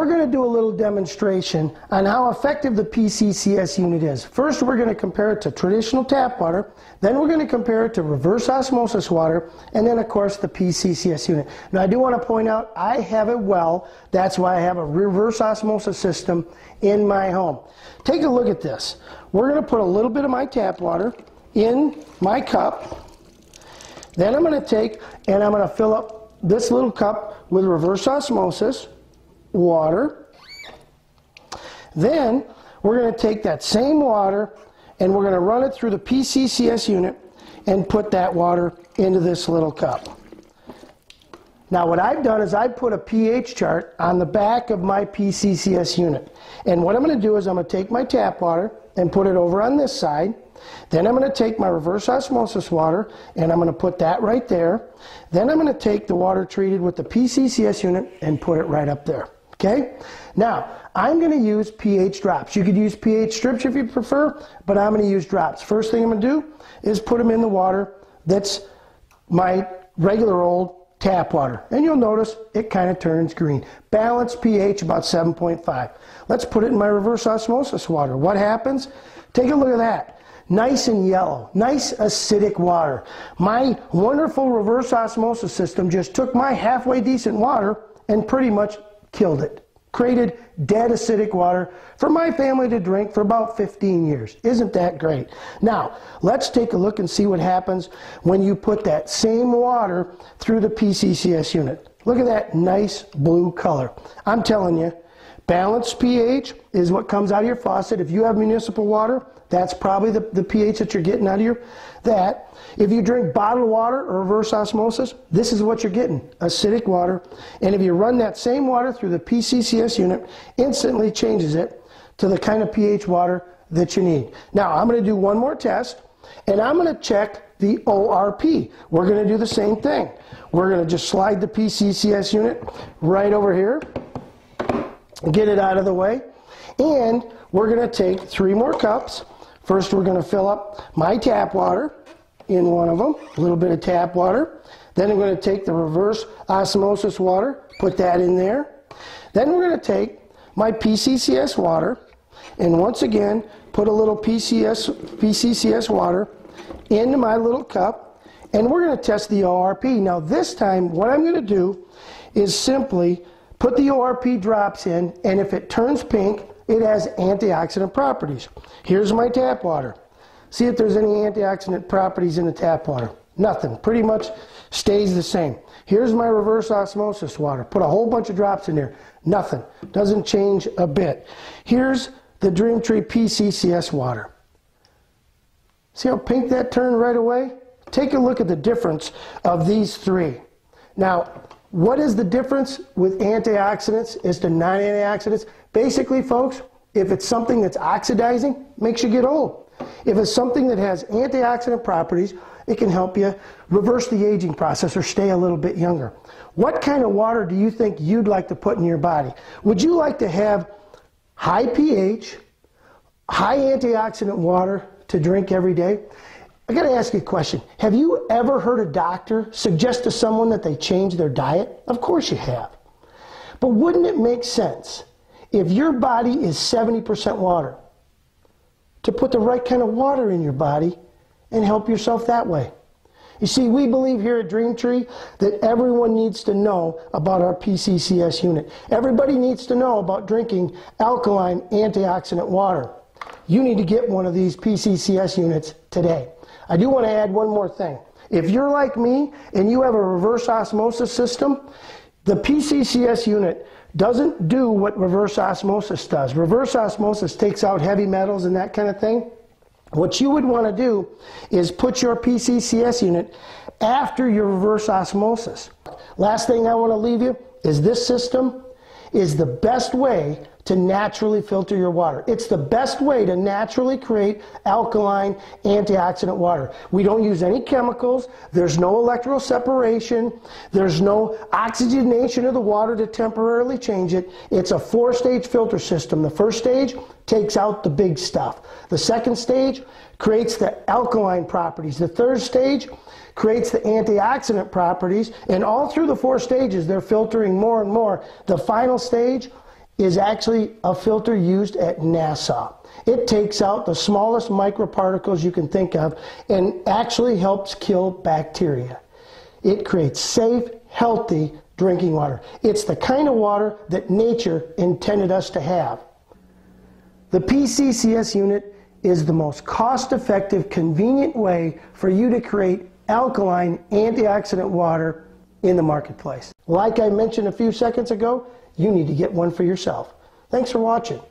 we're going to do a little demonstration on how effective the PCCS unit is. First, we're going to compare it to traditional tap water, then we're going to compare it to reverse osmosis water, and then of course the PCCS unit. Now I do want to point out I have a well, that's why I have a reverse osmosis system in my home. Take a look at this. We're going to put a little bit of my tap water in my cup, then I'm going to take and I'm going to fill up this little cup with reverse osmosis water. Then we're going to take that same water and we're going to run it through the PCCS unit and put that water into this little cup. Now what I've done is I put a pH chart on the back of my PCCS unit. And what I'm going to do is I'm going to take my tap water and put it over on this side. Then I'm going to take my reverse osmosis water and I'm going to put that right there. Then I'm going to take the water treated with the PCCS unit and put it right up there. Okay? Now, I'm going to use pH drops. You could use pH strips if you prefer, but I'm going to use drops. First thing I'm going to do is put them in the water that's my regular old tap water. And you'll notice it kind of turns green. Balanced pH about 7.5. Let's put it in my reverse osmosis water. What happens? Take a look at that. Nice and yellow, nice acidic water. My wonderful reverse osmosis system just took my halfway decent water and pretty much killed it. Created dead acidic water for my family to drink for about 15 years. Isn't that great? Now, let's take a look and see what happens when you put that same water through the PCCS unit. Look at that nice blue color. I'm telling you, balanced pH is what comes out of your faucet. If you have municipal water, that's probably the pH that you're getting out of that. If you drink bottled water or reverse osmosis, this is what you're getting, acidic water. And if you run that same water through the PCCS unit, instantly changes it to the kind of pH water that you need. Now, I'm going to do one more test, and I'm going to check the ORP. We're going to do the same thing. We're going to just slide the PCCS unit right over here, get it out of the way, and we're going to take 3 more cups. First, we're going to fill up my tap water in one of them, a little bit of tap water. Then I'm going to take the reverse osmosis water, put that in there. Then we're going to take my PCCS water, and once again, put a little PCCS water into my little cup, and we're going to test the ORP. Now this time, what I'm going to do is simply put the ORP drops in, and if it turns pink, it has antioxidant properties. Here's my tap water. See if there's any antioxidant properties in the tap water. Nothing. Pretty much stays the same. Here's my reverse osmosis water. Put a whole bunch of drops in there. Nothing. Doesn't change a bit. Here's the Dream Tree PCCS water. See how pink that turned right away? Take a look at the difference of these 3. Now, what is the difference with antioxidants as to non-antioxidants? Basically, folks, if it's something that's oxidizing, makes you get old. If it's something that has antioxidant properties, it can help you reverse the aging process or stay a little bit younger. What kind of water do you think you'd like to put in your body? Would you like to have high pH, high antioxidant water to drink every day? I got to ask you a question. Have you ever heard a doctor suggest to someone that they change their diet? Of course you have. But wouldn't it make sense if your body is 70% water to put the right kind of water in your body and help yourself that way? You see, we believe here at Dream Tree that everyone needs to know about our PCCS unit. Everybody needs to know about drinking alkaline antioxidant water. You need to get one of these PCCS units today. I do want to add one more thing. If you're like me and you have a reverse osmosis system, the PCCS unit doesn't do what reverse osmosis does. Reverse osmosis takes out heavy metals and that kind of thing. What you would want to do is put your PCCS unit after your reverse osmosis. Last thing I want to leave you is this system is the best way to naturally filter your water. It's the best way to naturally create alkaline antioxidant water. We don't use any chemicals. There's no electrical separation. There's no oxygenation of the water to temporarily change it. It's a 4-stage filter system. The first stage takes out the big stuff. The second stage creates the alkaline properties. The third stage creates the antioxidant properties. And all through the 4 stages, they're filtering more and more. The final stage is actually a filter used at NASA. It takes out the smallest microparticles you can think of and actually helps kill bacteria. It creates safe, healthy drinking water. It's the kind of water that nature intended us to have. The PCCS unit is the most cost-effective, convenient way for you to create alkaline antioxidant water in the marketplace. Like I mentioned a few seconds ago, you need to get one for yourself. Thanks for watching.